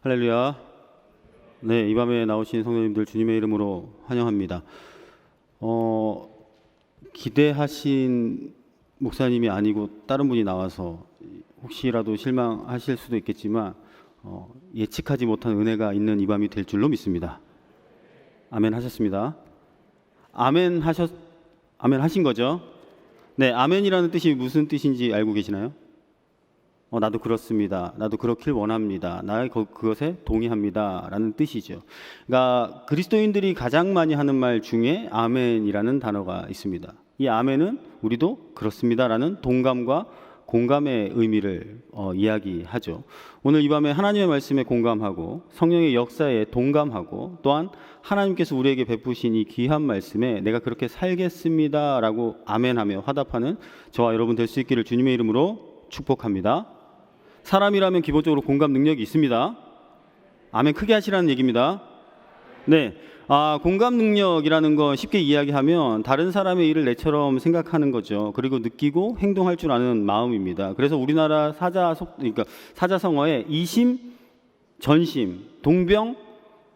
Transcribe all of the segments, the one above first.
할렐루야. 네, 이 밤에 나오신 성도님들 주님의 이름으로 환영합니다. 기대하신 목사님이 아니고 다른 분이 나와서 혹시라도 실망하실 수도 있겠지만 예측하지 못한 은혜가 있는 이 밤이 될 줄로 믿습니다. 아멘 하셨습니다. 아멘 하신 거죠? 네, 아멘이라는 뜻이 무슨 뜻인지 알고 계시나요? 나도 그렇습니다. 나도 그렇길 원합니다. 나 그것에 동의합니다. 라는 뜻이죠. 그러니까 그리스도인들이 가장 많이 하는 말 중에 아멘이라는 단어가 있습니다. 이 아멘은 우리도 그렇습니다. 라는 동감과 공감의 의미를 이야기하죠. 오늘 이 밤에 하나님의 말씀에 공감하고 성령의 역사에 동감하고 또한 하나님께서 우리에게 베푸신 이 귀한 말씀에 내가 그렇게 살겠습니다. 라고 아멘하며 화답하는 저와 여러분 될 수 있기를 주님의 이름으로 축복합니다. 사람이라면 기본적으로 공감 능력이 있습니다. 아멘 크게 하시라는 얘기입니다. 네, 공감 능력이라는 건 쉽게 이야기하면 다른 사람의 일을 내처럼 생각하는 거죠. 그리고 느끼고 행동할 줄 아는 마음입니다. 그래서 우리나라 사자성어에 이심, 전심, 동병,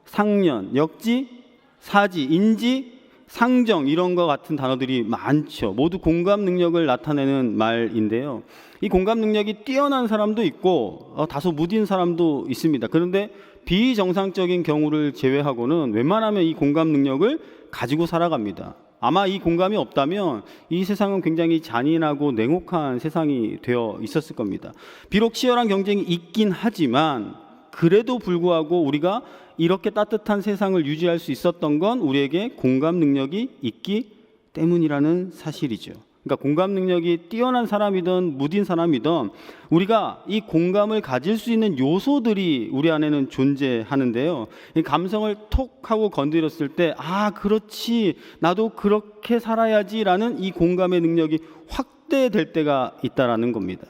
상련, 역지, 사지, 인지, 상정 이런 것 같은 단어들이 많죠. 모두 공감 능력을 나타내는 말인데요. 이 공감 능력이 뛰어난 사람도 있고 다소 무딘 사람도 있습니다. 그런데 비정상적인 경우를 제외하고는 웬만하면 이 공감 능력을 가지고 살아갑니다. 아마 이 공감이 없다면 이 세상은 굉장히 잔인하고 냉혹한 세상이 되어 있었을 겁니다. 비록 치열한 경쟁이 있긴 하지만 그래도 불구하고 우리가 이렇게 따뜻한 세상을 유지할 수 있었던 건 우리에게 공감 능력이 있기 때문이라는 사실이죠. 그러니까 공감 능력이 뛰어난 사람이든 무딘 사람이든 우리가 이 공감을 가질 수 있는 요소들이 우리 안에는 존재하는데요. 이 감성을 톡 하고 건드렸을 때 그렇지 나도 그렇게 살아야지라는 이 공감의 능력이 확대될 때가 있다라는 겁니다.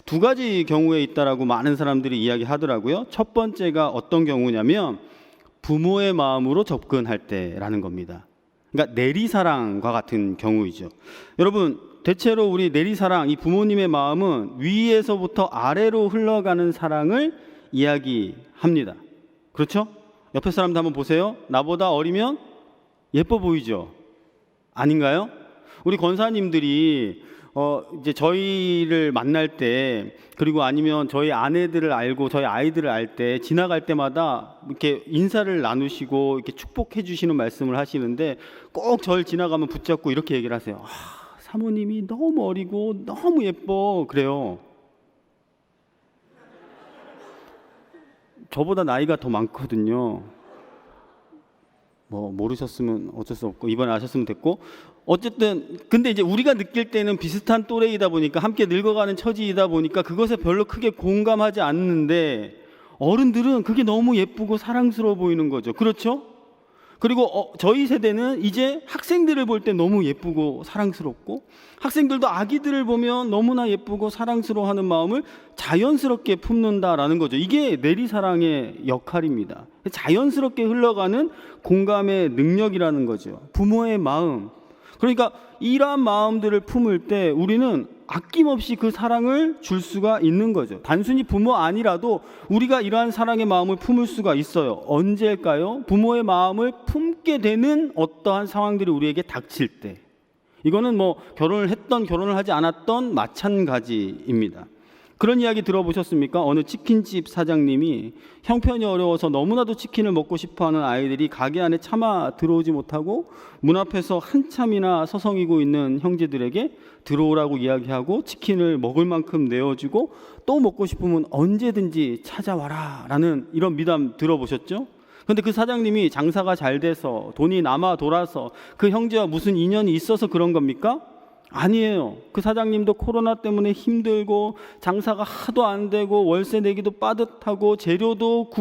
두 가지 경우에 있다라고 많은 사람들이 이야기하더라고요. 첫 번째가 어떤 경우냐면 부모의 마음으로 접근할 때라는 겁니다. 그러니까 내리사랑과 같은 경우이죠. 여러분, 대체로 우리 내리사랑, 이 부모님의 마음은 위에서부터 아래로 흘러가는 사랑을 이야기합니다. 그렇죠? 옆에 사람도 한번 보세요. 나보다 어리면 예뻐 보이죠? 아닌가요? 우리 권사님들이 이제 저희를 만날 때 그리고 아니면 저희 아내들을 알고 저희 아이들을 알 때 지나갈 때마다 이렇게 인사를 나누시고 이렇게 축복해 주시는 말씀을 하시는데 꼭 저를 지나가면 붙잡고 이렇게 얘기를 하세요. 사모님이 너무 어리고 너무 예뻐 그래요. 저보다 나이가 더 많거든요. 모르셨으면 어쩔 수 없고 이번에 아셨으면 됐고 어쨌든 근데 이제 우리가 느낄 때는 비슷한 또래이다 보니까 함께 늙어가는 처지이다 보니까 그것에 별로 크게 공감하지 않는데 어른들은 그게 너무 예쁘고 사랑스러워 보이는 거죠. 그렇죠? 그리고 저희 세대는 이제 학생들을 볼 때 너무 예쁘고 사랑스럽고 학생들도 아기들을 보면 너무나 예쁘고 사랑스러워하는 마음을 자연스럽게 품는다라는 거죠. 이게 내리사랑의 역할입니다. 자연스럽게 흘러가는 공감의 능력이라는 거죠. 부모의 마음. 그러니까 이러한 마음들을 품을 때 우리는 아낌없이 그 사랑을 줄 수가 있는 거죠. 단순히 부모 아니라도 우리가 이러한 사랑의 마음을 품을 수가 있어요. 언제일까요? 부모의 마음을 품게 되는 어떠한 상황들이 우리에게 닥칠 때. 이거는 결혼을 했던 결혼을 하지 않았던 마찬가지입니다. 그런 이야기 들어보셨습니까? 어느 치킨집 사장님이 형편이 어려워서 너무나도 치킨을 먹고 싶어하는 아이들이 가게 안에 차마 들어오지 못하고 문 앞에서 한참이나 서성이고 있는 형제들에게 들어오라고 이야기하고 치킨을 먹을 만큼 내어주고 또 먹고 싶으면 언제든지 찾아와라 라는 이런 미담 들어보셨죠? 근데 그 사장님이 장사가 잘 돼서 돈이 남아 돌아서 그 형제와 무슨 인연이 있어서 그런 겁니까? 아니에요. 그 사장님도 코로나 때문에 힘들고 장사가 하도 안 되고 월세 내기도 빠듯하고 재료도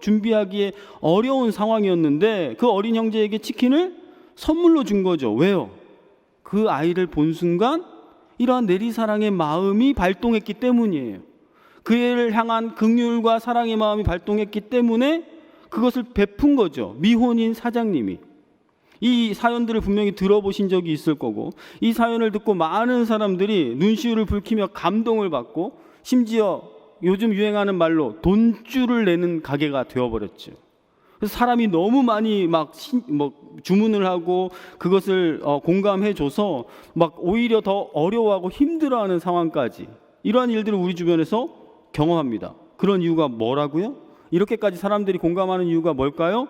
준비하기에 어려운 상황이었는데 그 어린 형제에게 치킨을 선물로 준 거죠. 왜요? 그 아이를 본 순간 이러한 내리사랑의 마음이 발동했기 때문이에요. 그 애를 향한 긍휼과 사랑의 마음이 발동했기 때문에 그것을 베푼 거죠. 미혼인 사장님이. 이 사연들을 분명히 들어보신 적이 있을 거고 이 사연을 듣고 많은 사람들이 눈시울을 붉히며 감동을 받고 심지어 요즘 유행하는 말로 돈줄을 내는 가게가 되어버렸죠. 그래서 사람이 너무 많이 주문을 하고 그것을 공감해줘서 막 오히려 더 어려워하고 힘들어하는 상황까지, 이러한 일들을 우리 주변에서 경험합니다. 그런 이유가 뭐라고요? 이렇게까지 사람들이 공감하는 이유가 뭘까요?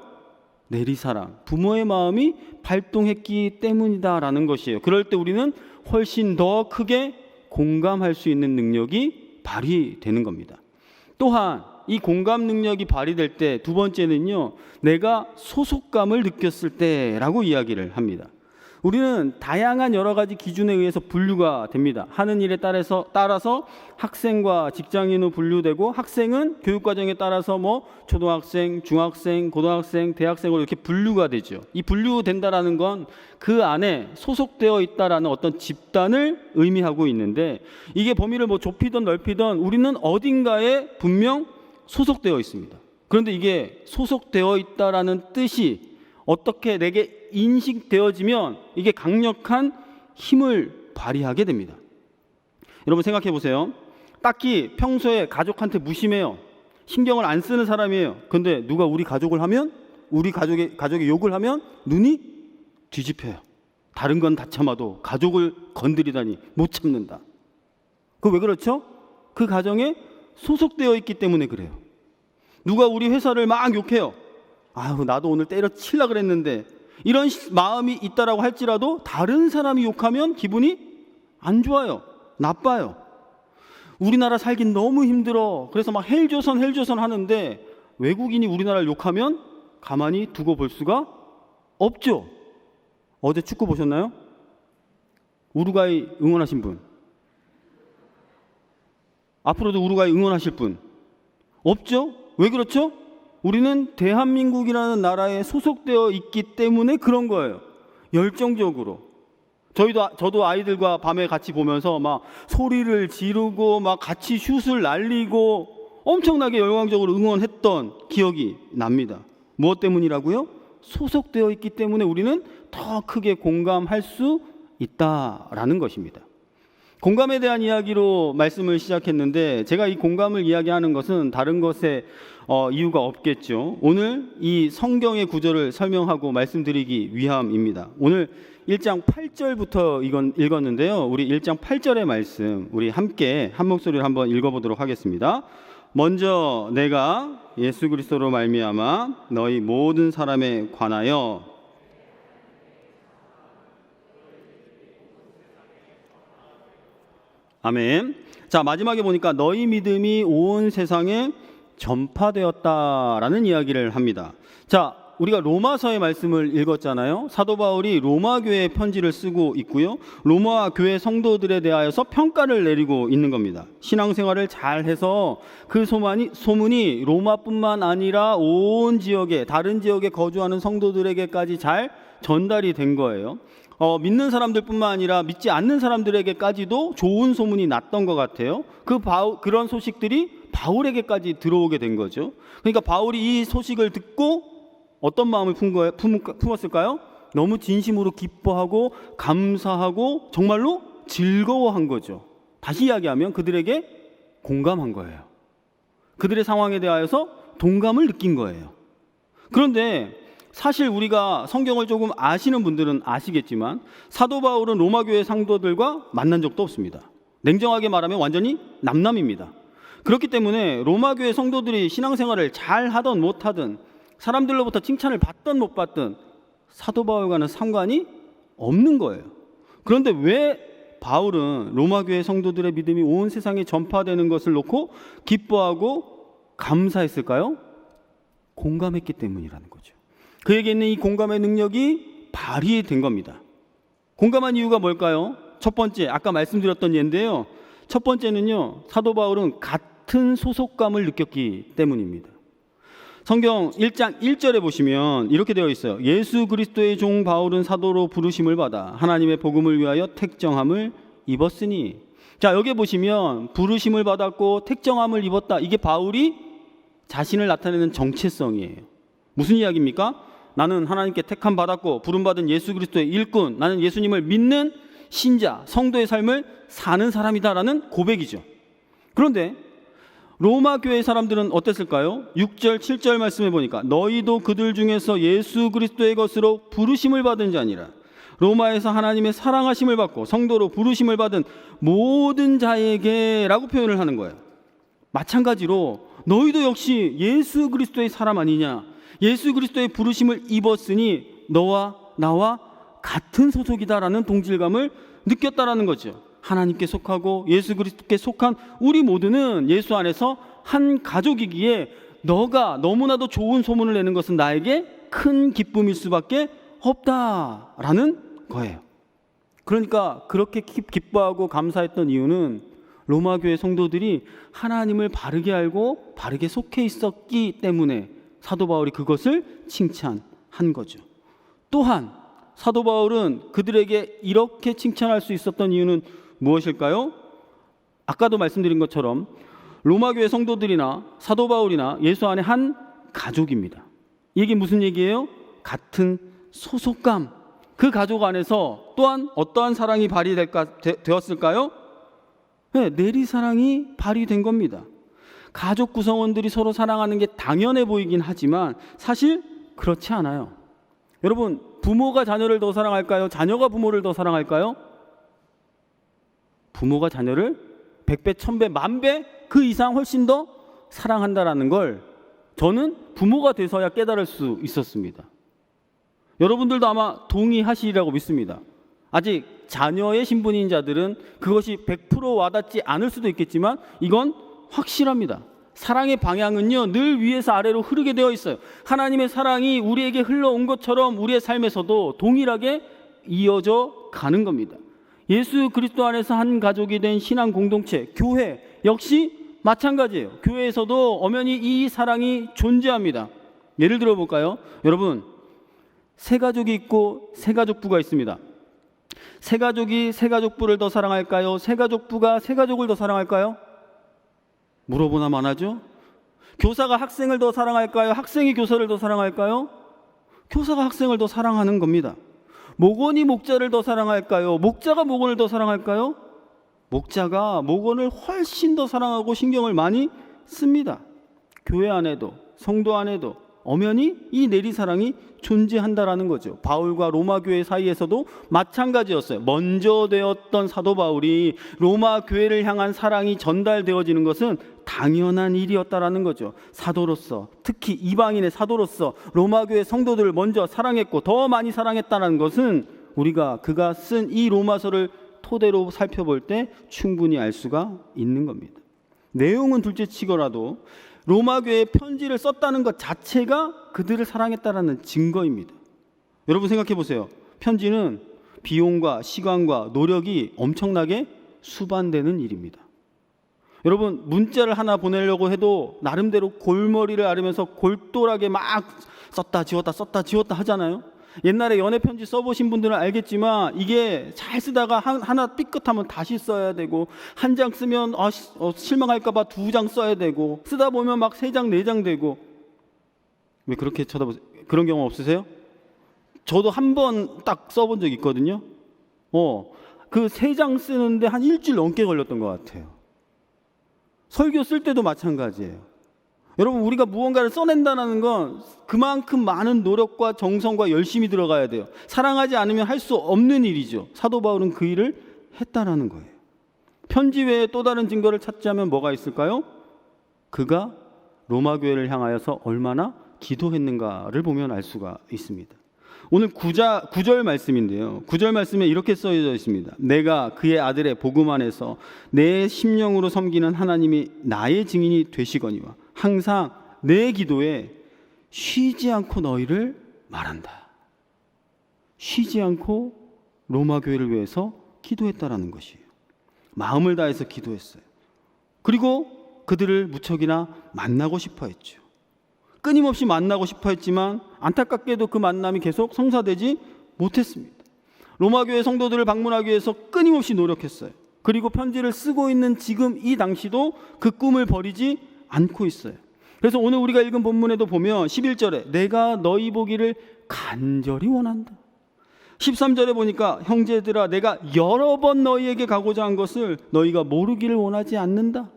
내리사랑, 부모의 마음이 발동했기 때문이다라는 것이에요. 그럴 때 우리는 훨씬 더 크게 공감할 수 있는 능력이 발휘되는 겁니다. 또한 이 공감 능력이 발휘될 때 두 번째는요, 내가 소속감을 느꼈을 때라고 이야기를 합니다. 우리는 다양한 여러 가지 기준에 의해서 분류가 됩니다. 하는 일에 따라서 학생과 직장인으로 분류되고, 학생은 교육과정에 따라서 초등학생, 중학생, 고등학생, 대학생으로 이렇게 분류가 되죠. 이 분류된다라는 건 그 안에 소속되어 있다라는 어떤 집단을 의미하고 있는데, 이게 범위를 좁히든 넓히든 우리는 어딘가에 분명 소속되어 있습니다. 그런데 이게 소속되어 있다라는 뜻이 어떻게 내게 인식되어지면 이게 강력한 힘을 발휘하게 됩니다. 여러분 생각해 보세요. 딱히 평소에 가족한테 무심해요. 신경을 안 쓰는 사람이에요. 근데 누가 우리 가족을 하면, 우리 가족이 욕을 하면 눈이 뒤집혀요. 다른 건 다 참아도 가족을 건드리다니 못 참는다. 그 왜 그렇죠? 그 가정에 소속되어 있기 때문에 그래요. 누가 우리 회사를 막 욕해요. 아유, 나도 오늘 때려치려고 그랬는데, 이런 마음이 있다라고 할지라도 다른 사람이 욕하면 기분이 안 좋아요. 나빠요. 우리나라 살긴 너무 힘들어. 그래서 막 헬조선 하는데 외국인이 우리나라를 욕하면 가만히 두고 볼 수가 없죠. 어제 축구 보셨나요? 우루과이 응원하신 분? 앞으로도 우루과이 응원하실 분? 없죠? 왜 그렇죠? 우리는 대한민국이라는 나라에 소속되어 있기 때문에 그런 거예요. 열정적으로. 저도 아이들과 밤에 같이 보면서 막 소리를 지르고 막 같이 슛을 날리고 엄청나게 열광적으로 응원했던 기억이 납니다. 무엇 때문이라고요? 소속되어 있기 때문에 우리는 더 크게 공감할 수 있다라는 것입니다. 공감에 대한 이야기로 말씀을 시작했는데, 제가 이 공감을 이야기하는 것은 다른 것에 이유가 없겠죠. 오늘 이 성경의 구절을 설명하고 말씀드리기 위함입니다. 오늘 1장 8절부터 읽었는데요. 우리 1장 8절의 말씀 우리 함께 한 목소리로 한번 읽어보도록 하겠습니다. 먼저 내가 예수 그리스도로 말미암아 너희 모든 사람에 관하여 아멘. 자, 마지막에 보니까 너희 믿음이 온 세상에 전파되었다라는 이야기를 합니다. 자, 우리가 로마서의 말씀을 읽었잖아요. 사도 바울이 로마 교회에 편지를 쓰고 있고요. 로마 교회 성도들에 대하여서 평가를 내리고 있는 겁니다. 신앙생활을 잘해서 그 소문이 로마뿐만 아니라 온 지역에, 다른 지역에 거주하는 성도들에게까지 잘 전달이 된 거예요. 믿는 사람들뿐만 아니라 믿지 않는 사람들에게까지도 좋은 소문이 났던 것 같아요. 그런 소식들이 바울에게까지 들어오게 된 거죠. 그러니까 바울이 이 소식을 듣고 어떤 마음을 품었을까요? 너무 진심으로 기뻐하고 감사하고 정말로 즐거워한 거죠. 다시 이야기하면 그들에게 공감한 거예요. 그들의 상황에 대하여서 동감을 느낀 거예요. 그런데 사실 우리가 성경을 조금 아시는 분들은 아시겠지만 사도 바울은 로마 교회 성도들과 만난 적도 없습니다. 냉정하게 말하면 완전히 남남입니다. 그렇기 때문에 로마 교회 성도들이 신앙생활을 잘 하든 못하든, 사람들로부터 칭찬을 받든 못 받든 사도 바울과는 상관이 없는 거예요. 그런데 왜 바울은 로마 교회 성도들의 믿음이 온 세상에 전파되는 것을 놓고 기뻐하고 감사했을까요? 공감했기 때문이라는 거죠. 그에게 있는 이 공감의 능력이 발휘된 겁니다. 공감한 이유가 뭘까요? 첫 번째, 아까 말씀드렸던 예인데요. 첫 번째는요, 사도 바울은 같은 소속감을 느꼈기 때문입니다. 성경 1장 1절에 보시면 이렇게 되어 있어요. 예수 그리스도의 종 바울은 사도로 부르심을 받아 하나님의 복음을 위하여 택정함을 입었으니. 자, 여기 보시면 부르심을 받았고 택정함을 입었다. 이게 바울이 자신을 나타내는 정체성이에요. 무슨 이야기입니까? 나는 하나님께 택함 받았고 부름받은 예수 그리스도의 일꾼, 나는 예수님을 믿는 신자, 성도의 삶을 사는 사람이다라는 고백이죠. 그런데 로마 교회 사람들은 어땠을까요? 6절 7절 말씀해 보니까 너희도 그들 중에서 예수 그리스도의 것으로 부르심을 받은 자니라. 로마에서 하나님의 사랑하심을 받고 성도로 부르심을 받은 모든 자에게 라고 표현을 하는 거예요. 마찬가지로 너희도 역시 예수 그리스도의 사람 아니냐, 예수 그리스도의 부르심을 입었으니 너와 나와 같은 소속이다라는 동질감을 느꼈다라는 거죠. 하나님께 속하고 예수 그리스도께 속한 우리 모두는 예수 안에서 한 가족이기에 너가 너무나도 좋은 소문을 내는 것은 나에게 큰 기쁨일 수밖에 없다라는 거예요. 그러니까 그렇게 기뻐하고 감사했던 이유는 로마 교회 성도들이 하나님을 바르게 알고 바르게 속해 있었기 때문에 사도 바울이 그것을 칭찬한 거죠. 또한 사도 바울은 그들에게 이렇게 칭찬할 수 있었던 이유는 무엇일까요? 아까도 말씀드린 것처럼 로마 교회 성도들이나 사도 바울이나 예수 안에 한 가족입니다. 이게 무슨 얘기예요? 같은 소속감. 그 가족 안에서 또한 어떠한 사랑이 발휘되었을까요? 네, 내리사랑이 발휘된 겁니다. 가족 구성원들이 서로 사랑하는 게 당연해 보이긴 하지만 사실 그렇지 않아요. 여러분, 부모가 자녀를 더 사랑할까요? 자녀가 부모를 더 사랑할까요? 부모가 자녀를 100배, 1000배, 10,000배 그 이상 훨씬 더 사랑한다라는 걸 저는 부모가 돼서야 깨달을 수 있었습니다. 여러분들도 아마 동의하시리라고 믿습니다. 아직 자녀의 신분인 자들은 그것이 100% 와닿지 않을 수도 있겠지만 이건 확실합니다. 사랑의 방향은요, 늘 위에서 아래로 흐르게 되어 있어요. 하나님의 사랑이 우리에게 흘러온 것처럼 우리의 삶에서도 동일하게 이어져 가는 겁니다. 예수 그리스도 안에서 한 가족이 된 신앙 공동체, 교회 역시 마찬가지예요. 교회에서도 엄연히 이 사랑이 존재합니다. 예를 들어 볼까요? 여러분, 새 가족이 있고 새 가족부가 있습니다. 새 가족이 새 가족부를 더 사랑할까요? 새 가족부가 새 가족을 더 사랑할까요? 물어보나 마나죠? 교사가 학생을 더 사랑할까요? 학생이 교사를 더 사랑할까요? 교사가 학생을 더 사랑하는 겁니다. 목원이 목자를 더 사랑할까요? 목자가 목원을 더 사랑할까요? 목자가 목원을 훨씬 더 사랑하고 신경을 많이 씁니다. 교회 안에도 성도 안에도 엄연히 이 내리사랑이 존재한다라는 거죠. 바울과 로마 교회 사이에서도 마찬가지였어요. 먼저 되었던 사도 바울이 로마 교회를 향한 사랑이 전달되어지는 것은 당연한 일이었다라는 거죠. 사도로서, 특히 이방인의 사도로서 로마 교회 성도들을 먼저 사랑했고 더 많이 사랑했다는 것은 우리가 그가 쓴 이 로마서를 토대로 살펴볼 때 충분히 알 수가 있는 겁니다. 내용은 둘째치고라도 로마 교회에 편지를 썼다는 것 자체가 그들을 사랑했다라는 증거입니다. 여러분 생각해 보세요. 편지는 비용과 시간과 노력이 엄청나게 수반되는 일입니다. 여러분, 문자를 하나 보내려고 해도 나름대로 골머리를 앓으면서 골똘하게 막 썼다 지웠다 하잖아요. 옛날에 연애 편지 써보신 분들은 알겠지만 이게 잘 쓰다가 하나 삐끗하면 다시 써야 되고, 한 장 쓰면 실망할까봐 2장 써야 되고, 쓰다 보면 막 3장 4장 되고. 왜 그렇게 쳐다보세요? 그런 경험 없으세요? 저도 한 번 딱 써본 적이 있거든요. 그 3장 쓰는데 한 일주일 넘게 걸렸던 것 같아요. 설교 쓸 때도 마찬가지예요. 여러분, 우리가 무언가를 써낸다는 건 그만큼 많은 노력과 정성과 열심이 들어가야 돼요. 사랑하지 않으면 할 수 없는 일이죠. 사도 바울은 그 일을 했다라는 거예요. 편지 외에 또 다른 증거를 찾자면 뭐가 있을까요? 그가 로마 교회를 향하여서 얼마나 기도했는가를 보면 알 수가 있습니다. 오늘 9절 말씀인데요. 9절 말씀에 이렇게 써져 있습니다. 내가 그의 아들의 복음 안에서 내 심령으로 섬기는 하나님이 나의 증인이 되시거니와 항상 내 기도에 쉬지 않고 너희를 말한다. 쉬지 않고 로마 교회를 위해서 기도했다라는 것이에요. 마음을 다해서 기도했어요. 그리고 그들을 무척이나 만나고 싶어 했죠. 끊임없이 만나고 싶어 했지만 안타깝게도 그 만남이 계속 성사되지 못했습니다. 로마 교회 성도들을 방문하기 위해서 끊임없이 노력했어요. 그리고 편지를 쓰고 있는 지금 이 당시도 그 꿈을 버리지 않고 있어요. 그래서 오늘 우리가 읽은 본문에도 보면 11절에 내가 너희 보기를 간절히 원한다. 13절에 보니까 형제들아 내가 여러 번 너희에게 가고자 한 것을 너희가 모르기를 원하지 않는다.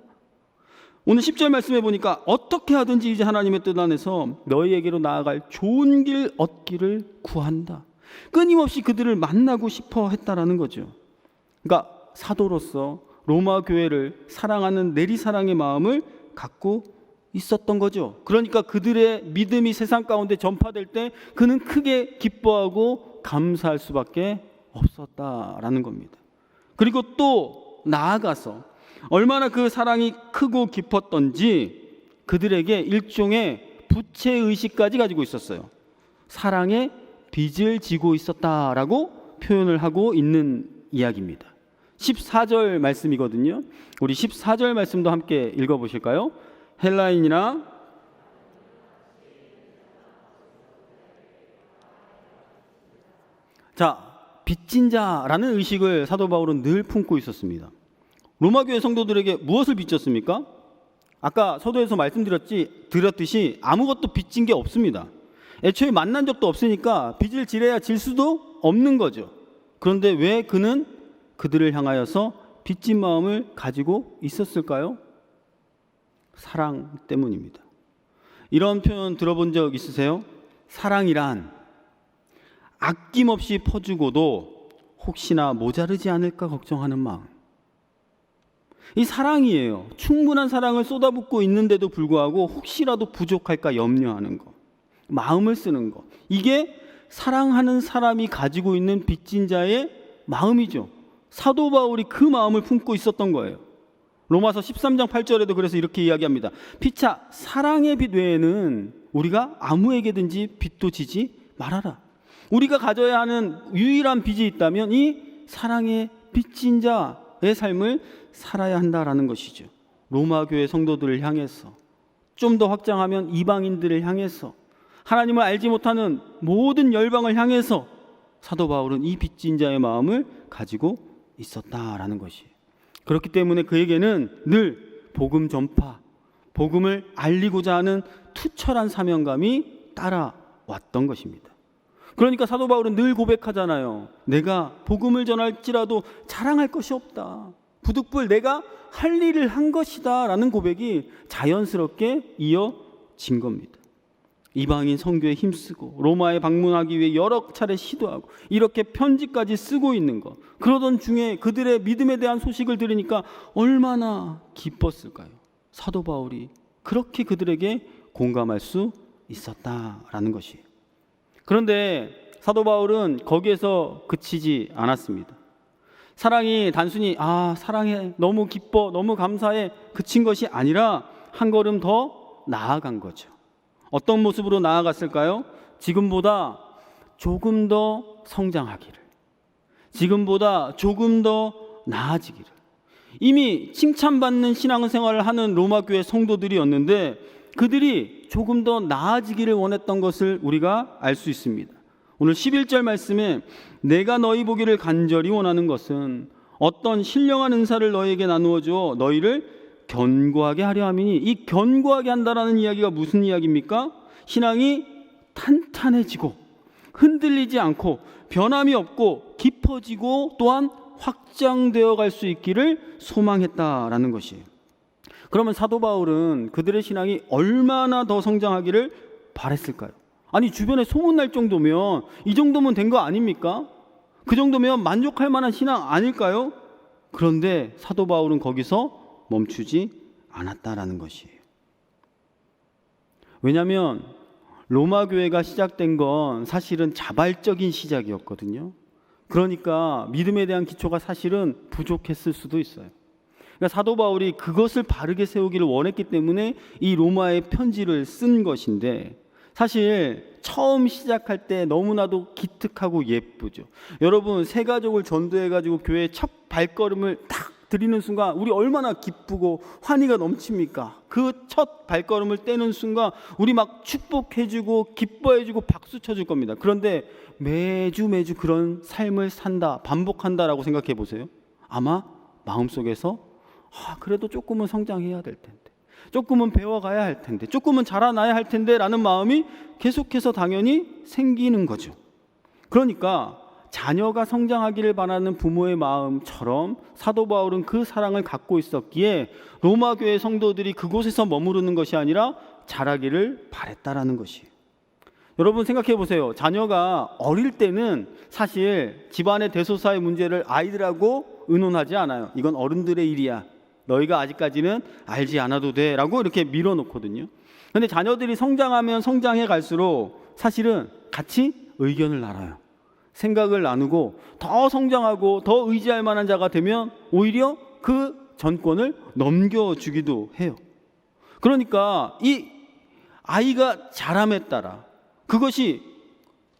오늘 10절 말씀해 보니까 어떻게 하든지 이제 하나님의 뜻 안에서 너희에게로 나아갈 좋은 길 얻기를 구한다. 끊임없이 그들을 만나고 싶어 했다라는 거죠. 그러니까 사도로서 로마 교회를 사랑하는 내리사랑의 마음을 갖고 있었던 거죠. 그러니까 그들의 믿음이 세상 가운데 전파될 때 그는 크게 기뻐하고 감사할 수밖에 없었다라는 겁니다. 그리고 또 나아가서 얼마나 그 사랑이 크고 깊었던지 그들에게 일종의 부채의식까지 가지고 있었어요. 사랑의 빚을 지고 있었다라고 표현을 하고 있는 이야기입니다. 14절 말씀이거든요. 우리 14절 말씀도 함께 읽어보실까요? 헬라인이나 빚진 자라는 의식을 사도 바울은 늘 품고 있었습니다. 로마 교회 성도들에게 무엇을 빚졌습니까? 아까 서두에서 말씀드렸듯이 아무것도 빚진 게 없습니다. 애초에 만난 적도 없으니까 빚을 지래야 질 수도 없는 거죠. 그런데 왜 그는 그들을 향하여서 빚진 마음을 가지고 있었을까요? 사랑 때문입니다. 이런 표현 들어본 적 있으세요? 사랑이란 아낌없이 퍼주고도 혹시나 모자르지 않을까 걱정하는 마음. 이 사랑이에요. 충분한 사랑을 쏟아붓고 있는데도 불구하고 혹시라도 부족할까 염려하는 거, 마음을 쓰는 거. 이게 사랑하는 사람이 가지고 있는 빚진 자의 마음이죠. 사도 바울이 그 마음을 품고 있었던 거예요. 로마서 13장 8절에도 그래서 이렇게 이야기합니다. 피차 사랑의 빚 외에는 우리가 아무에게든지 빚도 지지 말아라. 우리가 가져야 하는 유일한 빚이 있다면 이 사랑의 빚진 자의 삶을 살아야 한다라는 것이죠. 로마 교회 성도들을 향해서, 좀 더 확장하면 이방인들을 향해서, 하나님을 알지 못하는 모든 열방을 향해서 사도 바울은 이 빚진 자의 마음을 가지고 있었다라는 것이에요. 그렇기 때문에 그에게는 늘 복음 전파, 복음을 알리고자 하는 투철한 사명감이 따라왔던 것입니다. 그러니까 사도 바울은 늘 고백하잖아요. 내가 복음을 전할지라도 자랑할 것이 없다. 부득불 내가 할 일을 한 것이다 라는 고백이 자연스럽게 이어진 겁니다. 이방인 선교에 힘쓰고 로마에 방문하기 위해 여러 차례 시도하고 이렇게 편지까지 쓰고 있는 것, 그러던 중에 그들의 믿음에 대한 소식을 들으니까 얼마나 기뻤을까요? 사도 바울이 그렇게 그들에게 공감할 수 있었다라는 것이에요. 그런데 사도 바울은 거기에서 그치지 않았습니다. 사랑이 단순히 사랑해, 너무 기뻐, 너무 감사해 그친 것이 아니라 한 걸음 더 나아간 거죠. 어떤 모습으로 나아갔을까요? 지금보다 조금 더 성장하기를, 지금보다 조금 더 나아지기를. 이미 칭찬받는 신앙생활을 하는 로마 교회 성도들이었는데 그들이 조금 더 나아지기를 원했던 것을 우리가 알 수 있습니다. 오늘 11절 말씀에 내가 너희 보기를 간절히 원하는 것은 어떤 신령한 은사를 너희에게 나누어 주어 너희를 견고하게 하려 함이니, 이 견고하게 한다라는 이야기가 무슨 이야기입니까? 신앙이 탄탄해지고 흔들리지 않고 변함이 없고 깊어지고 또한 확장되어 갈 수 있기를 소망했다라는 것이에요. 그러면 사도 바울은 그들의 신앙이 얼마나 더 성장하기를 바랬을까요? 아니, 주변에 소문날 정도면 이 정도면 된 거 아닙니까? 그 정도면 만족할 만한 신앙 아닐까요? 그런데 사도 바울은 거기서 멈추지 않았다라는 것이에요. 왜냐하면 로마 교회가 시작된 건 사실은 자발적인 시작이었거든요. 그러니까 믿음에 대한 기초가 사실은 부족했을 수도 있어요. 그러니까 사도 바울이 그것을 바르게 세우기를 원했기 때문에 이 로마의 편지를 쓴 것인데, 사실 처음 시작할 때 너무나도 기특하고 예쁘죠. 여러분, 새 가족을 전도해가지고 교회에 첫 발걸음을 딱 드리는 순간 우리 얼마나 기쁘고 환희가 넘칩니까? 그 첫 발걸음을 떼는 순간 우리 막 축복해주고 기뻐해주고 박수 쳐줄 겁니다. 그런데 매주 그런 삶을 산다, 반복한다라고 생각해 보세요. 아마 마음속에서 그래도 조금은 성장해야 될 텐데, 조금은 배워가야 할 텐데, 조금은 자라나야 할 텐데 라는 마음이 계속해서 당연히 생기는 거죠. 그러니까 자녀가 성장하기를 바라는 부모의 마음처럼 사도 바울은 그 사랑을 갖고 있었기에 로마 교회 성도들이 그곳에서 머무르는 것이 아니라 자라기를 바랬다라는 것이에요. 여러분 생각해 보세요. 자녀가 어릴 때는 사실 집안의 대소사의 문제를 아이들하고 의논하지 않아요. 이건 어른들의 일이야. 너희가 아직까지는 알지 않아도 돼 라고 이렇게 밀어놓거든요. 근데 자녀들이 성장하면 성장해 갈수록 사실은 같이 의견을 나눠요. 생각을 나누고 더 성장하고 더 의지할 만한 자가 되면 오히려 그 전권을 넘겨주기도 해요. 그러니까 이 아이가 자람에 따라 그것이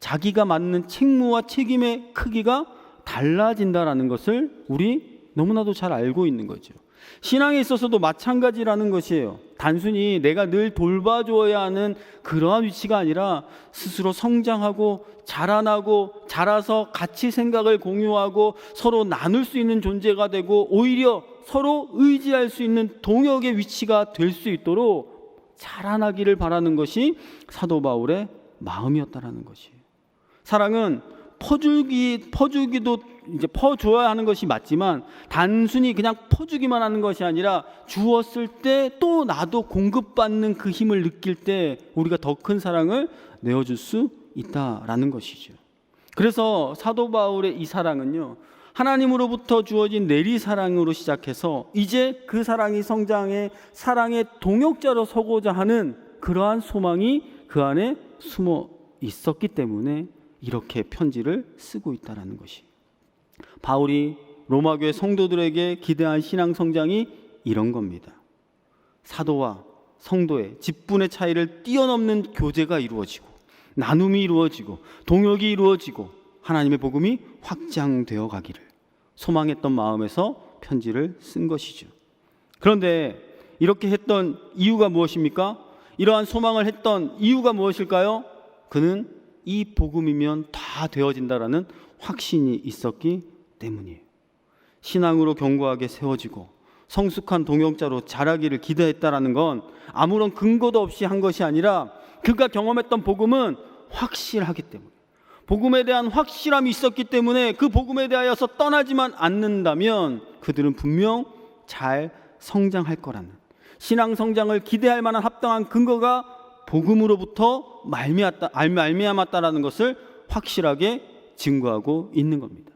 자기가 맡는 책무와 책임의 크기가 달라진다라는 것을 우리 너무나도 잘 알고 있는 거죠. 신앙에 있어서도 마찬가지라는 것이에요. 단순히 내가 늘 돌봐줘야 하는 그러한 위치가 아니라 스스로 성장하고 자라나고 자라서 같이 생각을 공유하고 서로 나눌 수 있는 존재가 되고 오히려 서로 의지할 수 있는 동역의 위치가 될 수 있도록 자라나기를 바라는 것이 사도 바울의 마음이었다라는 것이에요. 사랑은 퍼주기도 이제 퍼줘야 하는 것이 맞지만 단순히 그냥 퍼주기만 하는 것이 아니라 주었을 때 또 나도 공급받는 그 힘을 느낄 때 우리가 더 큰 사랑을 내어줄 수 있다라는 것이죠. 그래서 사도 바울의 이 사랑은요, 하나님으로부터 주어진 내리사랑으로 시작해서 이제 그 사랑이 성장해 사랑의 동역자로 서고자 하는 그러한 소망이 그 안에 숨어 있었기 때문에 이렇게 편지를 쓰고 있다는 것이, 바울이 로마교회 성도들에게 기대한 신앙 성장이 이런 겁니다. 사도와 성도의 직분의 차이를 뛰어넘는 교제가 이루어지고 나눔이 이루어지고 동역이 이루어지고 하나님의 복음이 확장되어 가기를 소망했던 마음에서 편지를 쓴 것이죠. 그런데 이렇게 했던 이유가 무엇입니까? 이러한 소망을 했던 이유가 무엇일까요? 그는 이 복음이면 다 되어진다라는 확신이 있었기 때문이에요. 신앙으로 견고하게 세워지고 성숙한 동역자로 자라기를 기대했다라는 건 아무런 근거도 없이 한 것이 아니라 그가 경험했던 복음은 확실하기 때문에, 복음에 대한 확실함이 있었기 때문에 그 복음에 대하여서 떠나지만 않는다면 그들은 분명 잘 성장할 거라는, 신앙 성장을 기대할 만한 합당한 근거가 복음으로부터 말미암았다라는 것을 확실하게 증거하고 있는 겁니다.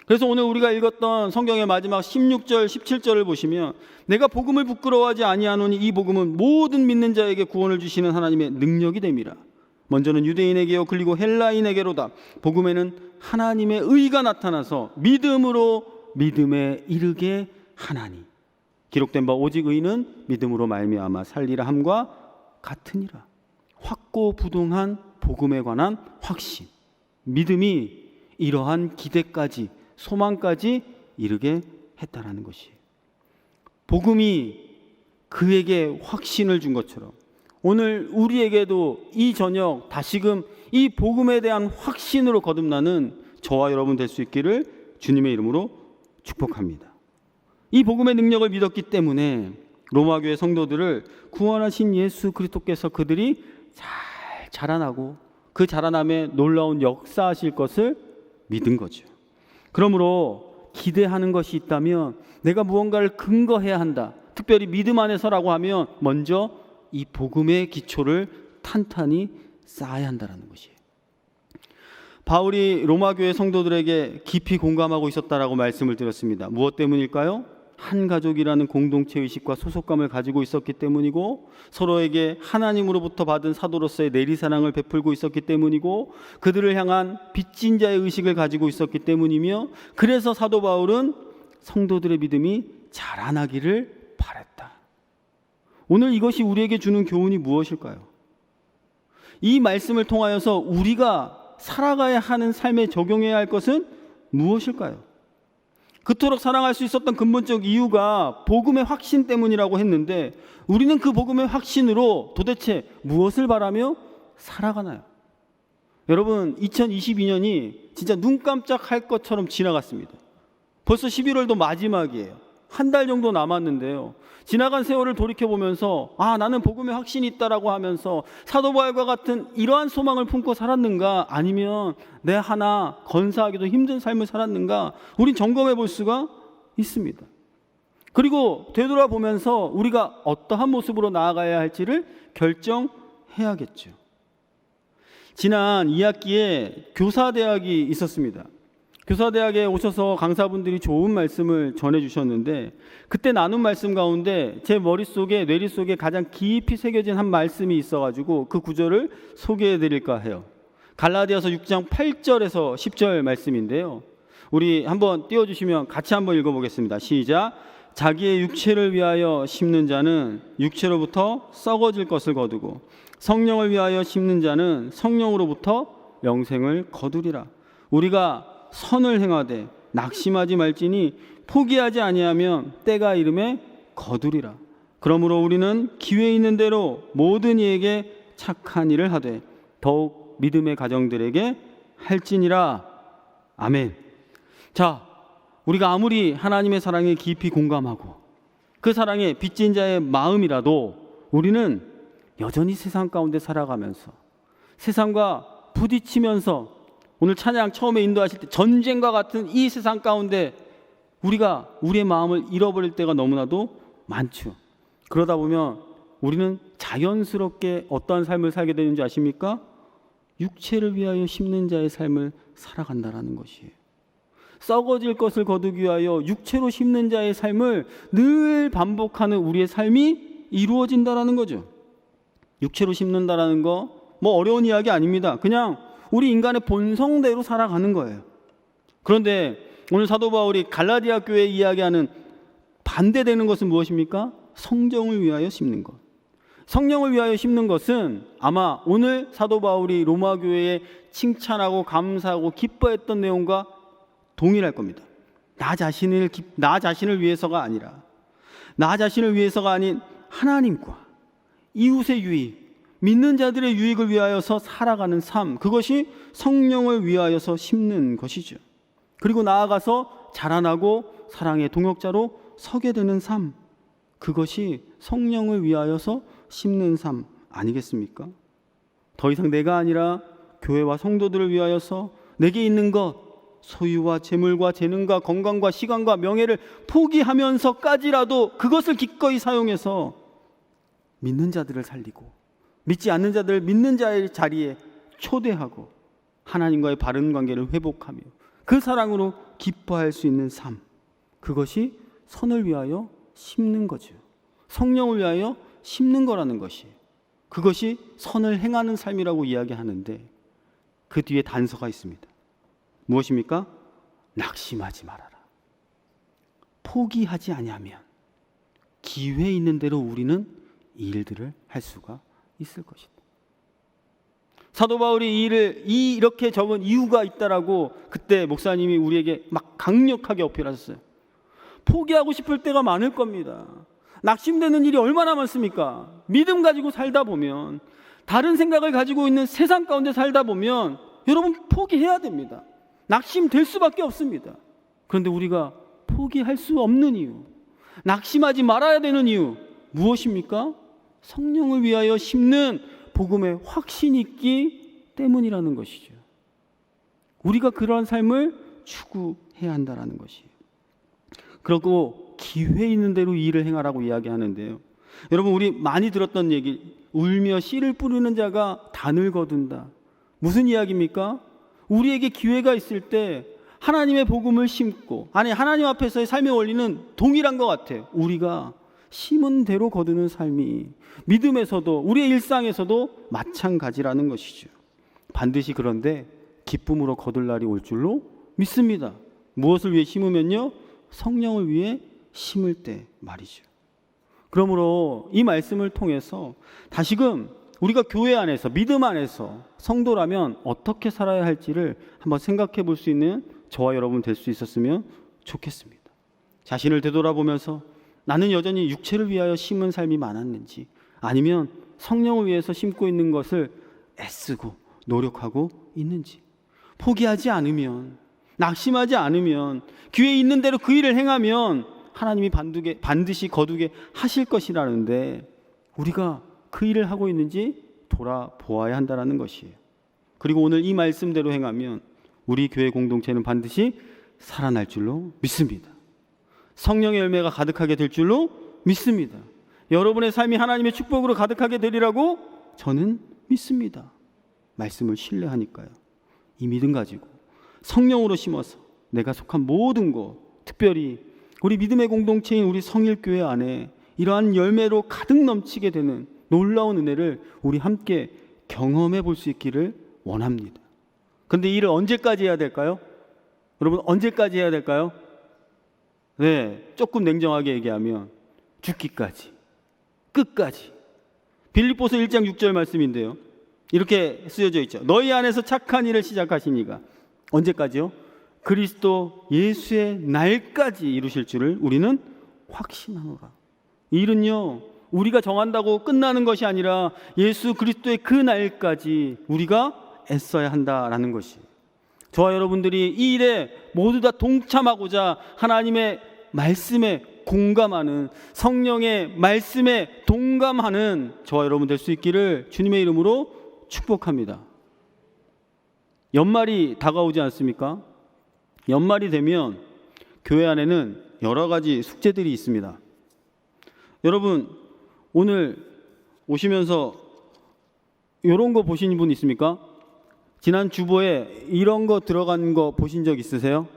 그래서 오늘 우리가 읽었던 성경의 마지막 16절 17절을 보시면 내가 복음을 부끄러워하지 아니하노니 이 복음은 모든 믿는 자에게 구원을 주시는 하나님의 능력이 됨이라. 먼저는 유대인에게요 그리고 헬라인에게로다. 복음에는 하나님의 의가 나타나서 믿음으로 믿음에 이르게 하나니 기록된 바 오직 의는 믿음으로 말미암아 살리라 함과 같으니라. 확고부동한 복음에 관한 확신, 믿음이 이러한 기대까지 소망까지 이르게 했다라는 것이에요. 복음이 그에게 확신을 준 것처럼 오늘 우리에게도 이 저녁 다시금 이 복음에 대한 확신으로 거듭나는 저와 여러분 될 수 있기를 주님의 이름으로 축복합니다. 이 복음의 능력을 믿었기 때문에 로마교회 성도들을 구원하신 예수 그리스도께서 그들이 잘 자라나고 그 자라남에 놀라운 역사하실 것을 믿은 거죠. 그러므로 기대하는 것이 있다면 내가 무언가를 근거해야 한다. 특별히 믿음 안에서라고 하면 먼저 이 복음의 기초를 탄탄히 쌓아야 한다는 것이에요. 바울이 로마교회 성도들에게 깊이 공감하고 있었다라고 말씀을 드렸습니다. 무엇 때문일까요? 한 가족이라는 공동체 의식과 소속감을 가지고 있었기 때문이고 서로에게 하나님으로부터 받은 사도로서의 내리사랑을 베풀고 있었기 때문이고 그들을 향한 빚진 자의 의식을 가지고 있었기 때문이며 그래서 사도 바울은 성도들의 믿음이 자라나기를 바랬다. 오늘 이것이 우리에게 주는 교훈이 무엇일까요? 이 말씀을 통하여서 우리가 살아가야 하는 삶에 적용해야 할 것은 무엇일까요? 그토록 사랑할 수 있었던 근본적 이유가 복음의 확신 때문이라고 했는데 우리는 그 복음의 확신으로 도대체 무엇을 바라며 살아가나요? 여러분 2022년이 진짜 눈 깜짝할 것처럼 지나갔습니다. 벌써 11월도 마지막이에요. 한 달 정도 남았는데요. 지나간 세월을 돌이켜보면서 나는 복음에 확신이 있다라고 하면서 사도 바울과 같은 이러한 소망을 품고 살았는가, 아니면 내 하나 건사하기도 힘든 삶을 살았는가, 우린 점검해 볼 수가 있습니다. 그리고 되돌아보면서 우리가 어떠한 모습으로 나아가야 할지를 결정해야겠죠. 지난 2학기에 교사대학이 있었습니다. 교사대학에 오셔서 강사분들이 좋은 말씀을 전해주셨는데, 그때 나눈 말씀 가운데 제 머릿속에 뇌리속에 가장 깊이 새겨진 한 말씀이 있어가지고 그 구절을 소개해드릴까 해요. 갈라디아서 6장 8절에서 10절 말씀인데요. 우리 한번 띄워주시면 같이 한번 읽어보겠습니다. 시작. 자기의 육체를 위하여 심는 자는 육체로부터 썩어질 것을 거두고 성령을 위하여 심는 자는 성령으로부터 영생을 거두리라. 우리가 선을 행하되 낙심하지 말지니 포기하지 아니하면 때가 이름에 거두리라. 그러므로 우리는 기회 있는 대로 모든 이에게 착한 일을 하되 더욱 믿음의 가정들에게 할지니라. 아멘. 자, 우리가 아무리 하나님의 사랑에 깊이 공감하고 그 사랑에 빚진 자의 마음이라도 우리는 여전히 세상 가운데 살아가면서 세상과 부딪히면서, 오늘 찬양 처음에 인도하실 때 전쟁과 같은 이 세상 가운데 우리가 우리의 마음을 잃어버릴 때가 너무나도 많죠. 그러다 보면 우리는 자연스럽게 어떠한 삶을 살게 되는지 아십니까? 육체를 위하여 심는 자의 삶을 살아간다라는 것이에요. 썩어질 것을 거두기 위하여 육체로 심는 자의 삶을 늘 반복하는 우리의 삶이 이루어진다라는 거죠. 육체로 심는다라는 거 뭐 어려운 이야기 아닙니다. 그냥 우리 인간의 본성대로 살아가는 거예요. 그런데 오늘 사도 바울이 갈라디아 교회에 이야기하는 반대되는 것은 무엇입니까? 성정을 위하여 심는 것. 성령을 위하여 심는 것은 아마 오늘 사도 바울이 로마 교회에 칭찬하고 감사하고 기뻐했던 내용과 동일할 겁니다. 나 자신을 위해서가 아니라, 나 자신을 위해서가 아닌 하나님과 이웃의 유익, 믿는 자들의 유익을 위하여서 살아가는 삶, 그것이 성령을 위하여서 심는 것이죠. 그리고 나아가서 자라나고 사랑의 동역자로 서게 되는 삶, 그것이 성령을 위하여서 심는 삶 아니겠습니까? 더 이상 내가 아니라 교회와 성도들을 위하여서 내게 있는 것, 소유와 재물과 재능과 건강과 시간과 명예를 포기하면서까지라도 그것을 기꺼이 사용해서 믿는 자들을 살리고 믿지 않는 자들을 믿는 자의 자리에 초대하고 하나님과의 바른 관계를 회복하며 그 사랑으로 기뻐할 수 있는 삶, 그것이 선을 위하여 심는 거죠. 성령을 위하여 심는 거라는 것이, 그것이 선을 행하는 삶이라고 이야기하는데 그 뒤에 단서가 있습니다. 무엇입니까? 낙심하지 말아라. 포기하지 아니하면 기회 있는 대로 우리는 이 일들을 할 수가 있을 것이다. 사도 바울이 이 일을 이렇게 적은 이유가 있다라고 그때 목사님이 우리에게 막 강력하게 어필하셨어요. 포기하고 싶을 때가 많을 겁니다. 낙심되는 일이 얼마나 많습니까? 믿음 가지고 살다 보면, 다른 생각을 가지고 있는 세상 가운데 살다 보면 여러분 포기해야 됩니다. 낙심될 수밖에 없습니다. 그런데 우리가 포기할 수 없는 이유, 낙심하지 말아야 되는 이유 무엇입니까? 성령을 위하여 심는 복음의 확신이 있기 때문이라는 것이죠. 우리가 그러한 삶을 추구해야 한다는 것이에요. 그리고 기회 있는 대로 이 일을 행하라고 이야기하는데요. 여러분, 우리 많이 들었던 얘기, 울며 씨를 뿌리는 자가 단을 거둔다. 무슨 이야기입니까? 우리에게 기회가 있을 때 하나님의 복음을 심고, 아니 하나님 앞에서의 삶의 원리는 동일한 것 같아요. 우리가 심은 대로 거두는 삶이 믿음에서도 우리의 일상에서도 마찬가지라는 것이죠. 반드시 그런데 기쁨으로 거둘 날이 올 줄로 믿습니다. 무엇을 위해 심으면요? 성령을 위해 심을 때 말이죠. 그러므로 이 말씀을 통해서 다시금 우리가 교회 안에서, 믿음 안에서 성도라면 어떻게 살아야 할지를 한번 생각해 볼 수 있는 저와 여러분 될 수 있었으면 좋겠습니다. 자신을 되돌아보면서 나는 여전히 육체를 위하여 심은 삶이 많았는지, 아니면 성령을 위해서 심고 있는 것을 애쓰고 노력하고 있는지, 포기하지 않으면, 낙심하지 않으면, 기회 있는 대로 그 일을 행하면 하나님이 반드시 거두게 하실 것이라는데 우리가 그 일을 하고 있는지 돌아보아야 한다는 것이에요. 그리고 오늘 이 말씀대로 행하면 우리 교회 공동체는 반드시 살아날 줄로 믿습니다. 성령의 열매가 가득하게 될 줄로 믿습니다. 여러분의 삶이 하나님의 축복으로 가득하게 되리라고 저는 믿습니다. 말씀을 신뢰하니까요. 이 믿음 가지고 성령으로 심어서 내가 속한 모든 곳, 특별히 우리 믿음의 공동체인 우리 성일교회 안에 이러한 열매로 가득 넘치게 되는 놀라운 은혜를 우리 함께 경험해 볼 수 있기를 원합니다. 그런데 이 일을 언제까지 해야 될까요? 여러분, 언제까지 해야 될까요? 네, 조금 냉정하게 얘기하면 죽기까지, 끝까지. 빌립보서 1장 6절 말씀인데요, 이렇게 쓰여져 있죠. 너희 안에서 착한 일을 시작하시니가 언제까지요? 그리스도 예수의 날까지 이루실 줄을 우리는 확신하노라. 이 일은요, 우리가 정한다고 끝나는 것이 아니라 예수 그리스도의 그 날까지 우리가 애써야 한다라는 것이, 저와 여러분들이 이 일에 모두 다 동참하고자 하나님의 말씀에 공감하는, 성령의 말씀에 동감하는 저와 여러분 될 수 있기를 주님의 이름으로 축복합니다. 연말이 다가오지 않습니까? 연말이 되면 교회 안에는 여러 가지 숙제들이 있습니다. 여러분, 오늘 오시면서 이런 거 보신 분 있습니까? 지난 주보에 이런 거 들어간 거 보신 적 있으세요?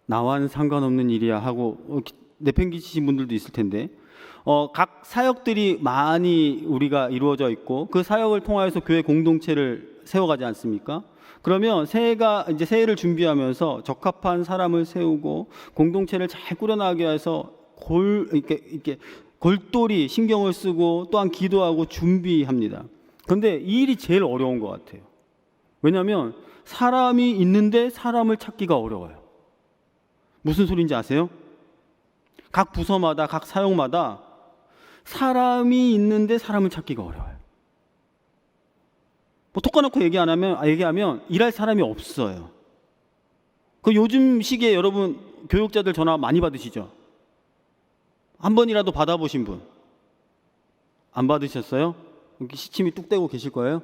나와는 상관없는 일이야 하고 내팽개치신 분들도 있을 텐데, 각 사역들이 많이 우리가 이루어져 있고 그 사역을 통하여서 교회 공동체를 세워가지 않습니까? 그러면 새해를 준비하면서 적합한 사람을 세우고 공동체를 잘 꾸려나가기 위해서 이렇게 골똘히 신경을 쓰고 또한 기도하고 준비합니다. 그런데 이 일이 제일 어려운 것 같아요. 왜냐하면 사람이 있는데 사람을 찾기가 어려워요. 무슨 소리인지 아세요? 각 부서마다, 각 사역마다 사람이 있는데 사람을 찾기가 어려워요. 뭐 톡 까놓고 얘기하면 일할 사람이 없어요. 그 요즘 시기에 여러분 교육자들 전화 많이 받으시죠? 한 번이라도 받아보신 분? 안 받으셨어요? 이렇게 시침이 뚝 떼고 계실 거예요?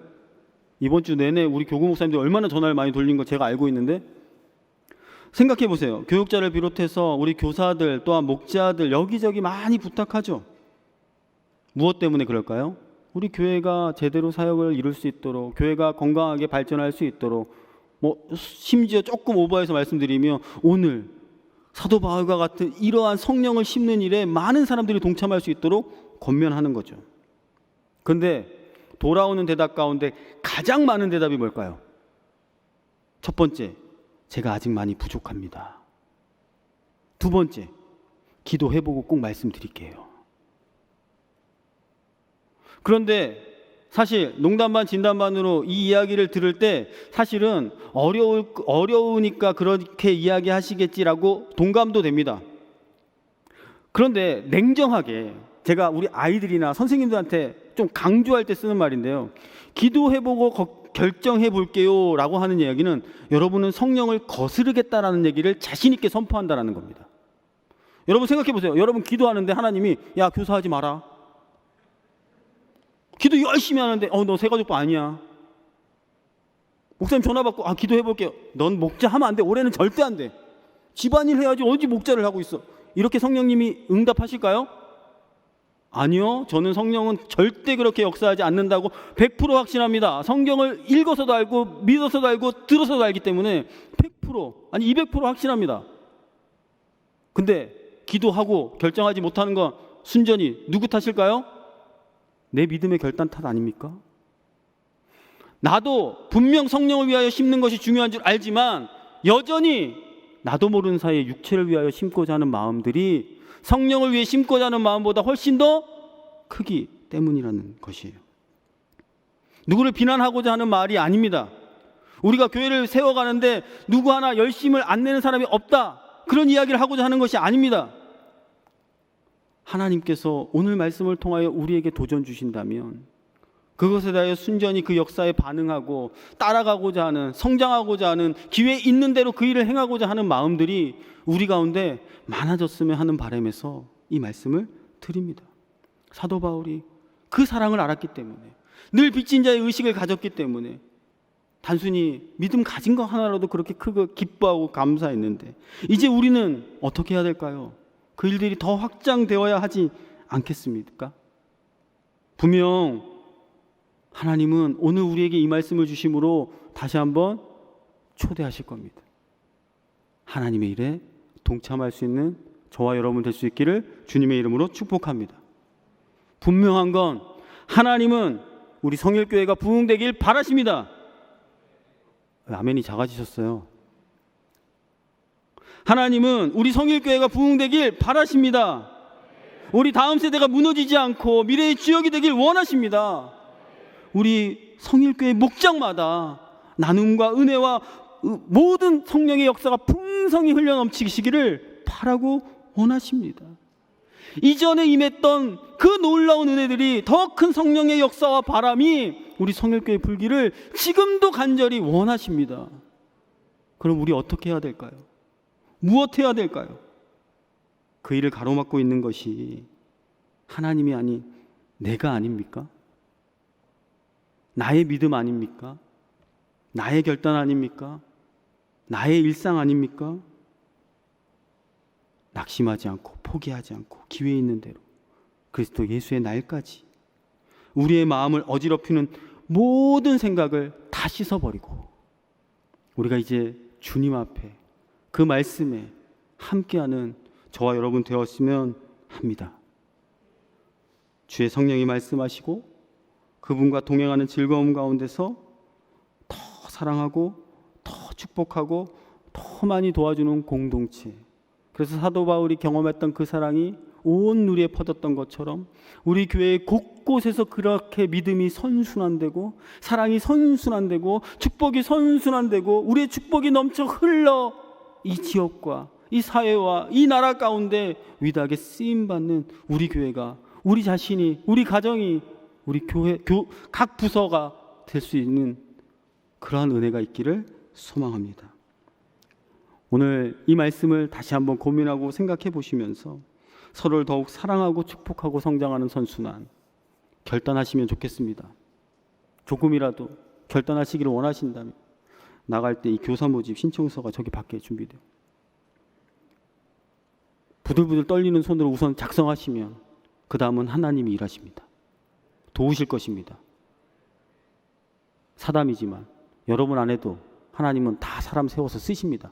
이번 주 내내 우리 교구 목사님들이 얼마나 전화를 많이 돌린 거 제가 알고 있는데, 생각해 보세요. 교육자를 비롯해서 우리 교사들 또한 목자들 여기저기 많이 부탁하죠. 무엇 때문에 그럴까요? 우리 교회가 제대로 사역을 이룰 수 있도록, 교회가 건강하게 발전할 수 있도록, 심지어 조금 오버해서 말씀드리면 오늘 사도 바울과 같은 이러한 성령을 심는 일에 많은 사람들이 동참할 수 있도록 권면하는 거죠. 그런데 돌아오는 대답 가운데 가장 많은 대답이 뭘까요? 첫 번째, 제가 아직 많이 부족합니다. 두 번째, 기도해보고 꼭 말씀드릴게요. 그런데 사실 농담 반 진담 반으로 이 이야기를 들을 때 사실은 어려우니까 그렇게 이야기하시겠지라고 동감도 됩니다. 그런데 냉정하게 제가 우리 아이들이나 선생님들한테 좀 강조할 때 쓰는 말인데요, 기도해보고 결정해볼게요 라고 하는 이야기는 여러분은 성령을 거스르겠다라는 얘기를 자신 있게 선포한다라는 겁니다. 여러분 생각해보세요. 여러분 기도하는데 하나님이 야 교사하지 마라, 기도 열심히 하는데 너 새가족부 아니야, 목사님 전화 받고 기도해볼게요, 넌 목자 하면 안 돼, 올해는 절대 안 돼, 집안일 해야지 어디 목자를 하고 있어, 이렇게 성령님이 응답하실까요? 아니요. 저는 성령은 절대 그렇게 역사하지 않는다고 100% 확신합니다. 성경을 읽어서도 알고 믿어서도 알고 들어서도 알기 때문에 100% 아니 200% 확신합니다. 근데 기도하고 결정하지 못하는 건 순전히 누구 탓일까요? 내 믿음의 결단 탓 아닙니까? 나도 분명 성령을 위하여 심는 것이 중요한 줄 알지만 여전히 나도 모르는 사이에 육체를 위하여 심고자 하는 마음들이 성령을 위해 심고자 하는 마음보다 훨씬 더 크기 때문이라는 것이에요. 누구를 비난하고자 하는 말이 아닙니다. 우리가 교회를 세워가는데 누구 하나 열심을 안 내는 사람이 없다, 그런 이야기를 하고자 하는 것이 아닙니다. 하나님께서 오늘 말씀을 통하여 우리에게 도전 주신다면 그것에 대하여 순전히 그 역사에 반응하고 따라가고자 하는, 성장하고자 하는, 기회 있는 대로 그 일을 행하고자 하는 마음들이 우리 가운데 많아졌으면 하는 바람에서 이 말씀을 드립니다. 사도 바울이 그 사랑을 알았기 때문에, 늘 빚진 자의 의식을 가졌기 때문에 단순히 믿음 가진 거 하나라도 그렇게 크게 기뻐하고 감사했는데, 이제 우리는 어떻게 해야 될까요? 그 일들이 더 확장되어야 하지 않겠습니까? 분명 하나님은 오늘 우리에게 이 말씀을 주심으로 다시 한번 초대하실 겁니다. 하나님의 일에 동참할 수 있는 저와 여러분 될 수 있기를 주님의 이름으로 축복합니다. 분명한 건 하나님은 우리 성일교회가 부흥되길 바라십니다. 아멘이 작아지셨어요. 하나님은 우리 성일교회가 부흥되길 바라십니다. 우리 다음 세대가 무너지지 않고 미래의 주역이 되길 원하십니다. 우리 성일교회 목장마다 나눔과 은혜와 모든 성령의 역사가 풍성히 흘러넘치시기를 바라고 원하십니다. 이전에 임했던 그 놀라운 은혜들이 더 큰 성령의 역사와 바람이 우리 성일교회 불기를 지금도 간절히 원하십니다. 그럼 우리 어떻게 해야 될까요? 무엇 해야 될까요? 그 일을 가로막고 있는 것이 하나님이 아닌 내가 아닙니까? 나의 믿음 아닙니까? 나의 결단 아닙니까? 나의 일상 아닙니까? 낙심하지 않고 포기하지 않고 기회 있는 대로 그리스도 예수의 날까지 우리의 마음을 어지럽히는 모든 생각을 다 씻어버리고 우리가 이제 주님 앞에 그 말씀에 함께하는 저와 여러분 되었으면 합니다. 주의 성령이 말씀하시고 그분과 동행하는 즐거움 가운데서 더 사랑하고 더 축복하고 더 많이 도와주는 공동체. 그래서 사도 바울이 경험했던 그 사랑이 온 누리에 퍼졌던 것처럼 우리 교회 곳곳에서 그렇게 믿음이 선순환되고 사랑이 선순환되고 축복이 선순환되고 우리의 축복이 넘쳐 흘러 이 지역과 이 사회와 이 나라 가운데 위대하게 쓰임받는 우리 교회가, 우리 자신이, 우리 가정이, 우리 교회 각 부서가 될 수 있는 그러한 은혜가 있기를 소망합니다. 오늘 이 말씀을 다시 한번 고민하고 생각해 보시면서 서로를 더욱 사랑하고 축복하고 성장하는 선순환 결단하시면 좋겠습니다. 조금이라도 결단하시기를 원하신다면 나갈 때 이 교사 모집 신청서가 저기 밖에 준비돼요. 부들부들 떨리는 손으로 우선 작성하시면 그 다음은 하나님이 일하십니다. 도우실 것입니다. 사담이지만 여러분 안에도 하나님은 다 사람 세워서 쓰십니다.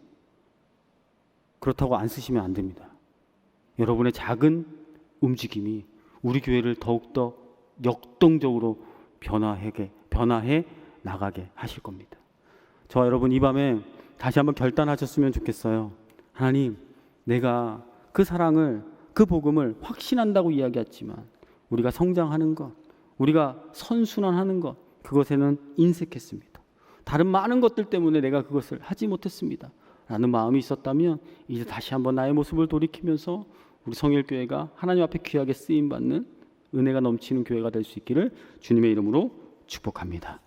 그렇다고 안 쓰시면 안 됩니다. 여러분의 작은 움직임이 우리 교회를 더욱더 역동적으로 변화해 나가게 하실 겁니다. 저와 여러분 이 밤에 다시 한번 결단하셨으면 좋겠어요. 하나님, 내가 그 사랑을, 그 복음을 확신한다고 이야기했지만 우리가 성장하는 것, 우리가 선순환하는 것, 그것에는 인색했습니다. 다른 많은 것들 때문에 내가 그것을 하지 못했습니다. 라는 마음이 있었다면 이제 다시 한번 나의 모습을 돌이키면서 우리 성일교회가 하나님 앞에 귀하게 쓰임받는 은혜가 넘치는 교회가 될 수 있기를 주님의 이름으로 축복합니다.